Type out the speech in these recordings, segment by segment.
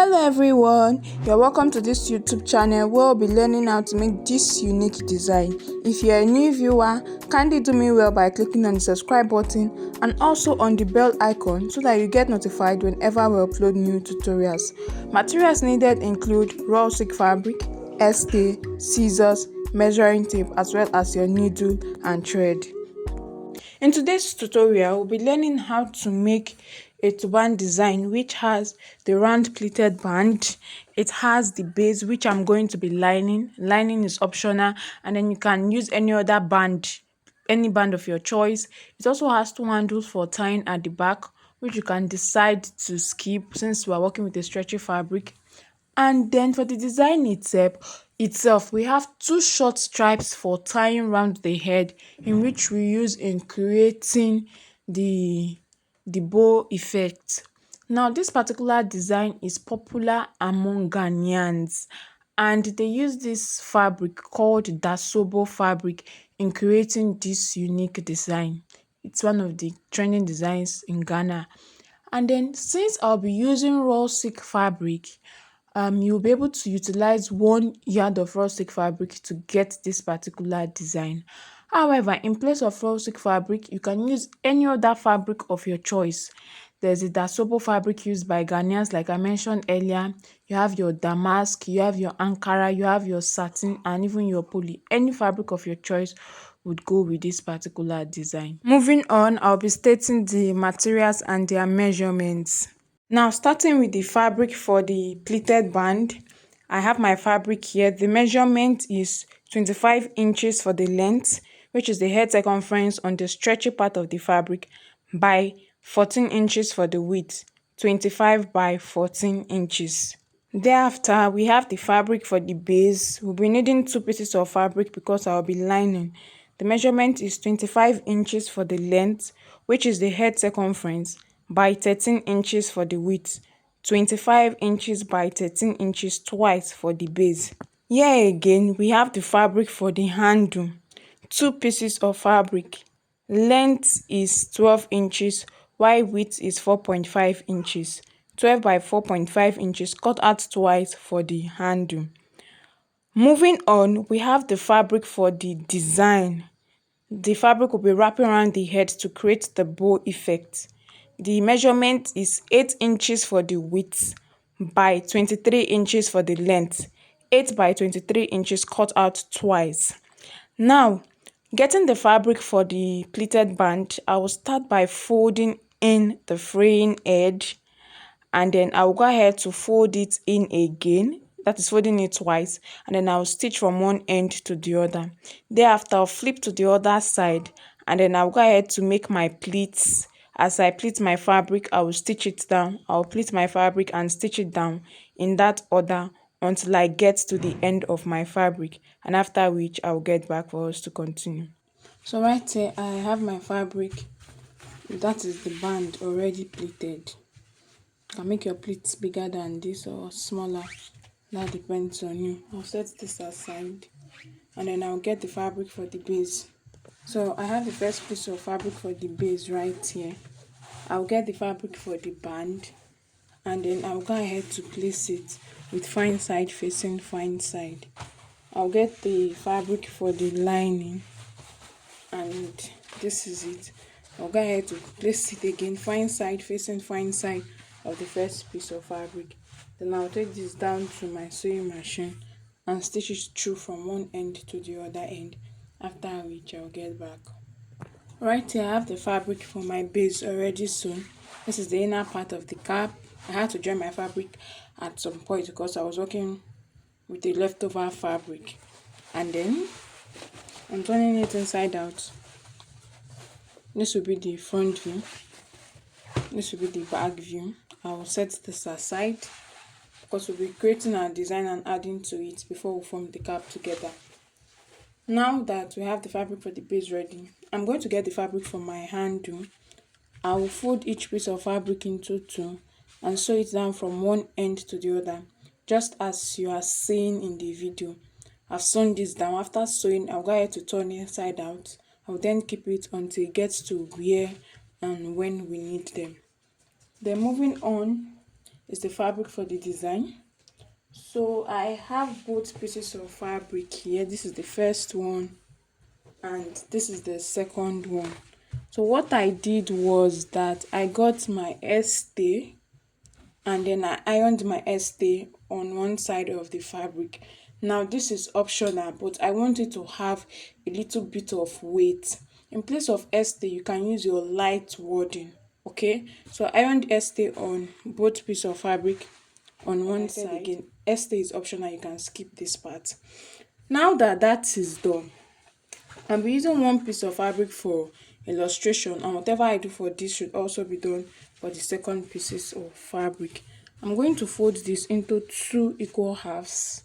Hello everyone, you're welcome to this YouTube channel where we'll be learning how to make this unique design. If you're a new viewer, kindly do me well by clicking on the subscribe button and also on the bell icon so that you get notified whenever we upload new tutorials. Materials needed include raw silk fabric, stay, scissors, measuring tape as well as your needle and thread. In today's tutorial, we'll be learning how to make a turban design which has the round pleated band. It has the base which I'm going to be lining. Lining is optional, and then you can use any other band, any band of your choice. It also has two handles for tying at the back, which you can decide to skip since we are working with a stretchy fabric. And then for the design itself, we have two short stripes for tying around the head, in which we use in creating the bow effect. Now, this particular design is popular among Ghanaians, and they use this fabric called dasubo fabric in creating this unique design. It's one of the trending designs in Ghana. And then since I'll be using raw silk fabric, you'll be able to utilize 1 yard of raw silk fabric to get this particular design. However, in place of raw silk fabric, you can use any other fabric of your choice. There's a dasubo fabric used by Ghanaians, like I mentioned earlier. You have your damask, you have your Ankara, you have your satin, and even your poly. Any fabric of your choice would go with this particular design. Moving on, I'll be stating the materials and their measurements. Now, starting with the fabric for the pleated band, I have my fabric here. The measurement is 25 inches for the length, which is the head circumference on the stretchy part of the fabric, by 14 inches for the width, 25 by 14 inches. Thereafter, we have the fabric for the base. We'll be needing 2 pieces of fabric because I'll be lining. The measurement is 25 inches for the length, which is the head circumference, by 13 inches for the width, 25 inches by 13 inches twice for the base. Here again, we have the fabric for the handle. 2 pieces of fabric. Length is 12 inches, while width is 4.5 inches. 12 by 4.5 inches cut out twice for the handle. Moving on, we have the fabric for the design. The fabric will be wrapping around the head to create the bow effect. The measurement is 8 inches for the width by 23 inches for the length. 8 by 23 inches cut out twice. Now, getting the fabric for the pleated band, I will start by folding in the fraying edge, and then I will go ahead to fold it in again. That is folding it twice, and then I'll stitch from one end to the other. Thereafter, I'll flip to the other side, and then I'll go ahead to make my pleats. As I pleat my fabric, I will stitch it down. I'll pleat my fabric and stitch it down in that order until I get to the end of my fabric, and after which I'll get back for us to continue. So right here, I have my fabric. That is the band already pleated. You can make your pleats bigger than this or smaller. That depends on you. I'll set this aside, and then I'll get the fabric for the base. So I have the first piece of fabric for the base right here. I'll get the fabric for the band, and then I'll go ahead to place it with fine side facing fine side. I'll get the fabric for the lining, and this is it. I'll go ahead to place it again, fine side facing fine side of the first piece of fabric. Then I'll take this down to my sewing machine and stitch it through from one end to the other end, after which I'll get back. Right here, I have the fabric for my base already sewn. This is the inner part of the cap. I had to join my fabric at some point because I was working with the leftover fabric. And then I'm turning it inside out. This will be the front view. This will be the back view. I will set this aside because we'll be creating our design and adding to it before we form the cap together. Now that we have the fabric for the base ready, I'm going to get the fabric from my handle. I will fold each piece of fabric into 2 and sew it down from one end to the other, just as you are seeing in the video. I've sewn this down. After sewing, I'll go ahead to turn it inside out. I'll then keep it until it gets to where and when we need them. Then moving on, is the fabric for the design. So I have both pieces of fabric here. This is the first one and this is the second one. So what I did was that I got my stay and then I ironed my stay on one side of the fabric. Now this is optional, but I want it to have a little bit of weight. In place of stay, you can use your light wadding. Okay, so I ironed stay on both pieces of fabric on one side. Again, stay is optional, you can skip this part. Now that that is done, I'll be using one piece of fabric for illustration, and whatever I do for this should also be done for the second pieces of fabric. I'm going to fold this into 2 equal halves.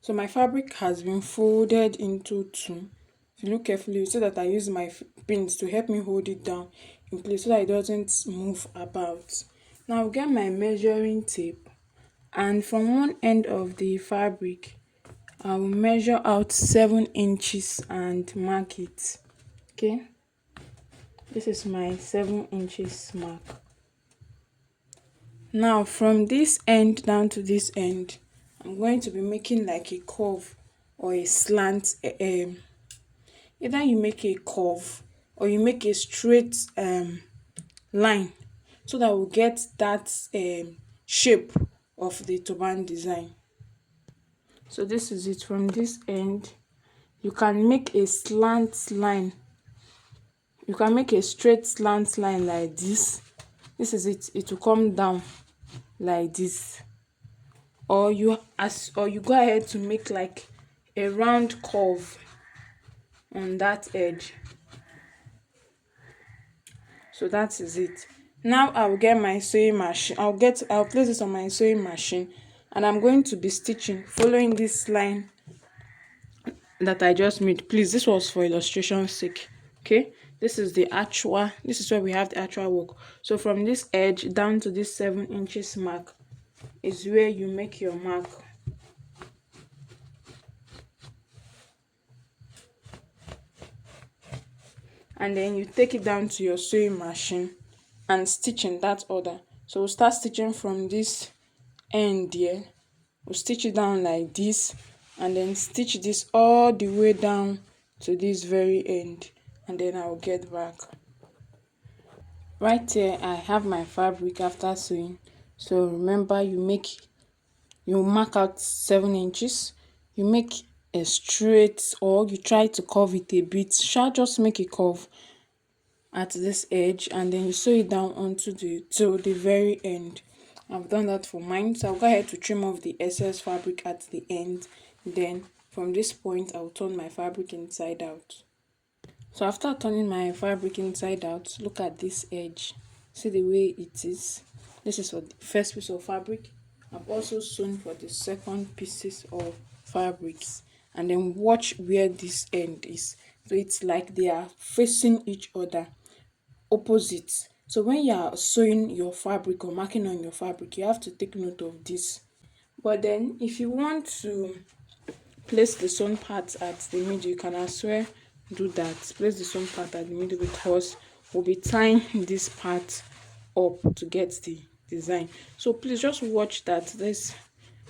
So my fabric has been folded into 2. If you look carefully, you see that I use my pins to help me hold it down in place so that it doesn't move about. Now I'll get my measuring tape, and from one end of the fabric I will measure out 7 inches and mark it. Okay, this is my 7 inches mark. Now from this end down to this end, I'm going to be making like a curve or a slant. Either you make a curve or you make a straight line so that we'll get that shape of the turban design. So this is it. From this end you can make a slant line, you can make a straight slant line like this. This is it. It will come down like this, or you go ahead to make like a round curve on that edge. So that is it. Now I will get my sewing machine. I'll place this on my sewing machine, and I'm going to be stitching following this line that I just made. Please, this was for illustration's sake. Okay, this is where we have the actual work. So from this edge down to this 7 inches mark is where you make your mark. And then you take it down to your sewing machine and stitch in that order. So we'll start stitching from this end here. We'll stitch it down like this, and then stitch this all the way down to this very end, and then I'll get back. Right here I have my fabric after sewing. So remember, you mark out 7 inches, you make a straight, or you try to curve it a bit. Just make a curve at this edge, and then you sew it down onto till the very end. I've done that for mine, so I'll go ahead to trim off the excess fabric at the end. Then from this point I'll turn my fabric inside out. So after turning my fabric inside out, look at this edge. See the way it is. This is for the first piece of fabric. I've also sewn for the second pieces of fabrics, and then watch where this end is. So it's like they are facing each other, opposite. So when you are sewing your fabric or marking on your fabric, you have to take note of this. But then if you want to place the sewn part at the middle, you can as well do that. Place the sewn part at the middle, because we'll be tying this part up to get the design. So please just watch that this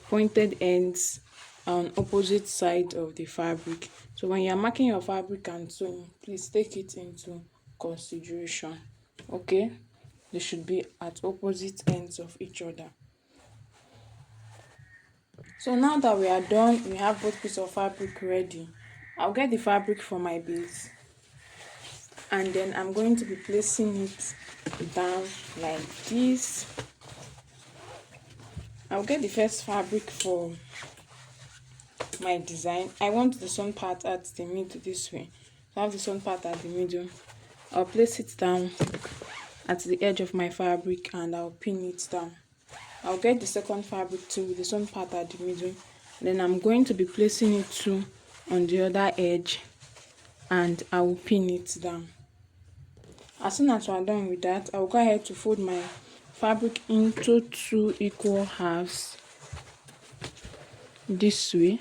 pointed ends on opposite side of the fabric. So when you're marking your fabric and sewing, please take it into consideration. Okay, they should be at opposite ends of each other. So now that we are done, we have both pieces of fabric ready. I'll get the fabric for my base, and then I'm going to be placing it down like this. I'll get the first fabric for my design. I want the sewn part at the middle this way. So I have the sewn part at the middle. I'll place it down at the edge of my fabric and I'll pin it down. I'll get the second fabric too with the sewn part at the middle. Then I'm going to be placing it too on the other edge, and I will pin it down. As soon as we're done with that, I'll go ahead to fold my fabric into 2 equal halves this way,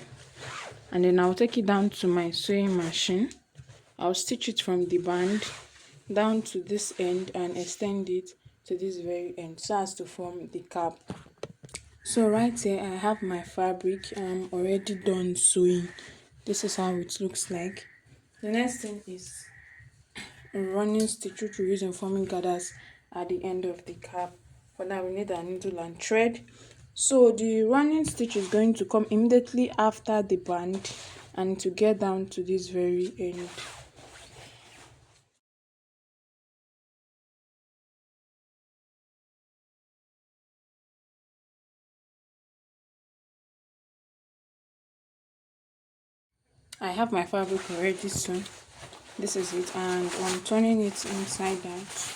and then I'll take it down to my sewing machine. I'll stitch it from the band down to this end and extend it to this very end so as to form the cap. So right here I have my fabric. I'm already done sewing. This is how it looks like. The next thing is running stitch, which we use in forming gathers at the end of the cap. For that we need a needle and thread. So the running stitch is going to come immediately after the band and to get down to this very end. I have my fabric already sewn. This is it, and I'm turning it inside out.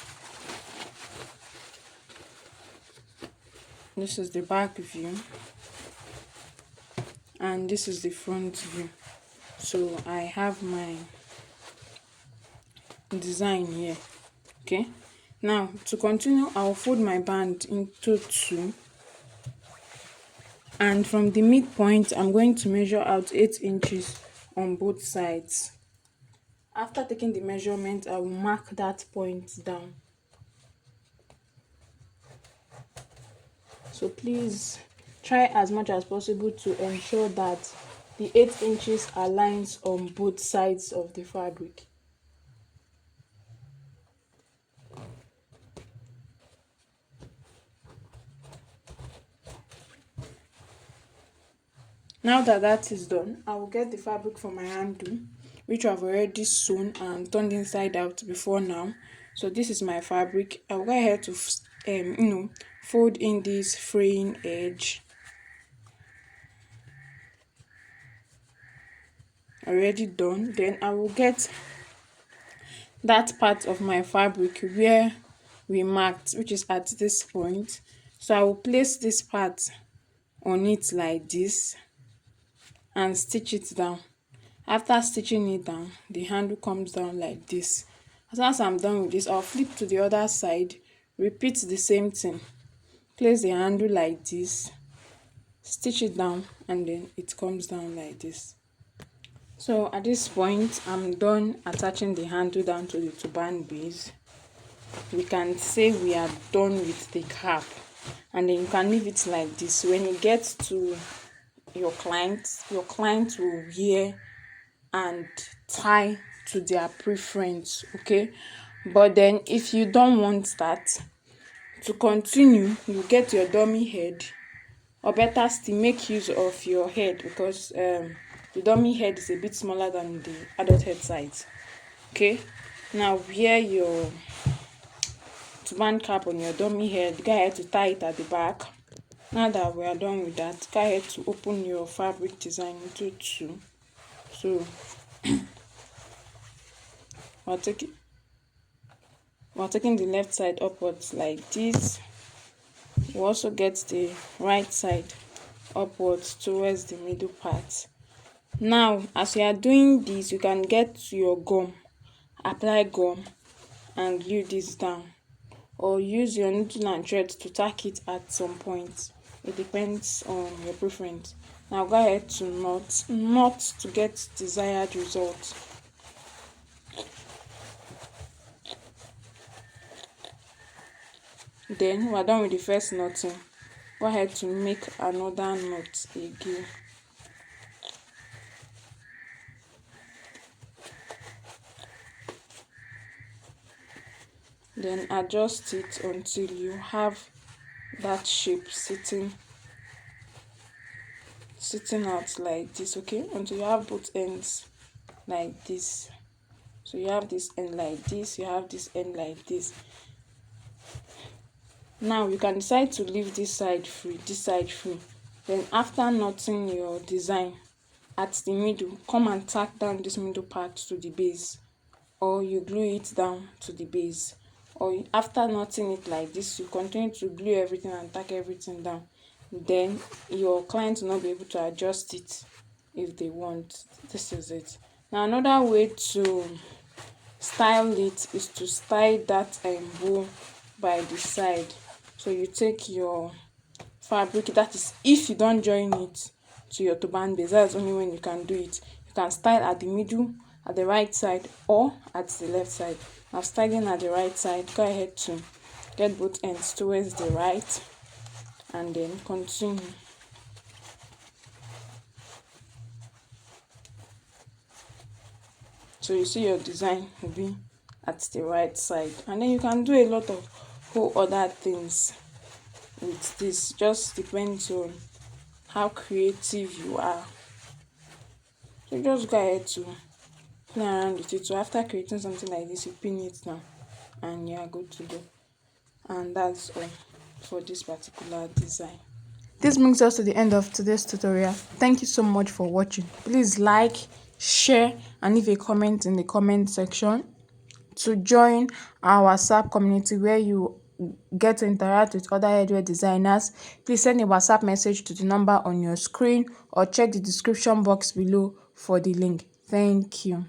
This is the back view and this is the front view. So I have my design here. Okay, now to continue, I'll fold my band into two, and from the midpoint I'm going to measure out 8 inches on both sides. After taking the measurement, I will mark that point down. So please try as much as possible to ensure that the 8 inches aligns on both sides of the fabric. Now that that is done, I will get the fabric for my handle, which I've already sewn and turned inside out before now. So this is my fabric. I'll go ahead to fold in this fraying edge. Already done. Then I will get that part of my fabric where we marked, which is at this point. So I will place this part on it like this and stitch it down. After stitching it down, the handle comes down like this. As soon as I'm done with this, I'll flip to the other side, repeat the same thing, place the handle like this, stitch it down, and then it comes down like this. So at this point, I'm done attaching the handle down to the turban base. We can say we are done with the cap, and then you can leave it like this. When you get to your client will wear and tie to their preference. Okay, but then if you don't want that to continue, you get your dummy head, or better still make use of your head, because the dummy head is a bit smaller than the adult head size. Okay, now wear your turban cap on your dummy head. Go ahead to tie it at the back. Now that we are done with that, go ahead to open your fabric design into two. So we're taking the left side upwards like this. You also get the right side upwards towards the middle part. Now as you are doing this, you can get your gum, apply gum and glue this down, or use your needle and thread to tack it at some point. It depends on your preference. Now go ahead to knot to get desired results. Then we're done with the first knotting. Go ahead to make another knot again. Then adjust it until you have that shape sitting out like this. Okay, until you have both ends like this. So you have this end like this, you have this end like this. Now you can decide to leave this side free. Then after knotting your design at the middle, come and tack down this middle part to the base, or you glue it down to the base. Or after knotting it like this, you continue to glue everything and tack everything down. Then your client will not be able to adjust it if they want. This is it. Now another way to style it is to style that bow by the side. So you take your fabric, that is if you don't join it to your turban base, that's only when you can do it. You can style at the middle, at the right side, or at the left side. Now styling at the right side, go ahead to get both ends towards the right, and then continue. So you see your design will be at the right side, and then you can do a lot of whole other things with this. Just depends on how creative you are. So just go ahead to play around with it. So after creating something like this, you pin it now and you are good to go. And that's all for this particular design. This brings us to the end of today's tutorial. Thank you so much for watching. Please like, share, and leave a comment in the comment section. To join our WhatsApp community where you get to interact with other headwear designers, please send a WhatsApp message to the number on your screen or check the description box below for the link. Thank you.